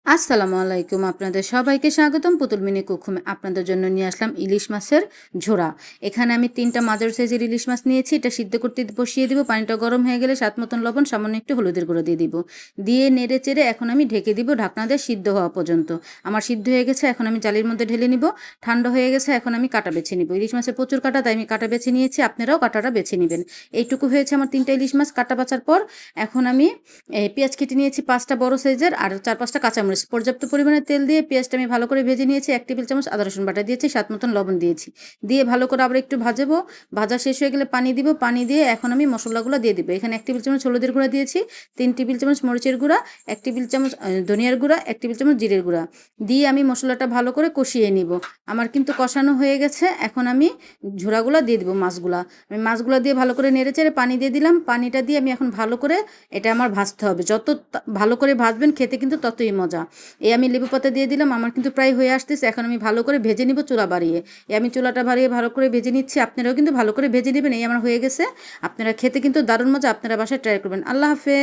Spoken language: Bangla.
আসসালামু আলাইকুম, আপনাদের সবাইকে স্বাগতম। পুতুল মিনি কুকুমে আপনাদের জন্য নিয়ে আসলাম ইলিশ মাছের ঝোড়া। এখানে আমি 3টা মাঝারি সাইজের ইলিশ মাছ নিয়েছি। এটা সিদ্ধ করতে বসিয়ে দিব। পানিটা গরম হয়ে গেলে স্বাদ মতন লবণ, সামান্য একটু হলুদের গুঁড়ো দিয়ে দিব। দিয়ে নেড়ে চেড়ে এখন আমি ঢেকে দিব ঢাকনা দিয়ে সিদ্ধ হওয়া পর্যন্ত। আমার সিদ্ধ হয়ে গেছে, এখন আমি জালির মধ্যে ঢেলে নিব। ঠান্ডা হয়ে গেছে, এখন আমি কাটা বেছে নিব। ইলিশ মাছের প্রচুর কাটা, তাই আমি কাটা বেছে নিয়েছি, আপনারাও কাটাটা বেছে নেবেন। এইটুকু হয়েছে আমার 3টা ইলিশ মাছ কাটা বাছার পর। এখন আমি পেঁয়াজ কেটে নিয়েছি 5টা বড় সাইজের, আর 4-5টা কাঁচামরিচ। পর্যাপ্ত পরিমাণে তেল দিয়ে পেঁয়াজটা আমি ভালো করে ভেজে নিয়েছি। 1 টেবিল চামচ আদা রসুন বাটা দিয়েছি, স্বাদ মতন লবণ দিয়েছি। দিয়ে ভালো করে আবার একটু ভাজাবো। ভাজা শেষ হয়ে গেলে পানি দিব। পানি দিয়ে এখন আমি মশলাগুলো দিয়ে দিব। এখানে 1 টেবিল চামচ হলুদের গুঁড়া দিয়েছি, 3 টেবিল চামচ মরিচের গুঁড়া, 1 টেবিল চামচ ধনিয়ার গুঁড়া, 1 টেবিল চামচ জিরের গুঁড়া দিয়ে আমি মশলাটা ভালো করে কষিয়ে নিব। আমার কিন্তু কষানো হয়ে গেছে। এখন আমি ঝোড়াগুলো দিয়ে দিব। আমি মাছগুলো দিয়ে ভালো করে নেড়ে চেড়ে পানি দিয়ে দিলাম। পানিটা দিয়ে আমি এখন ভালো করে এটা আমার ভাজতে হবে। যত ভালো করে ভাজবেন খেতে কিন্তু ততই মজা। আমি লেবু পাতা দিয়ে দিলাম। আমার কিন্তু প্রায় হয়ে আসতেছে। এখন আমি ভালো করে ভেজে নিব চুলা বাড়িয়ে। আমি চুলাটা বাড়িয়ে ভালো করে ভেজে নিচ্ছি। আপনারাও কিন্তু ভালো করে ভেজে নেবেন। আমার হয়ে গেছে। আপনারা খেতে কিন্তু দারুণ মজা। আপনারা বাসায় ট্রাই করবেন। আল্লাহ হাফেজ।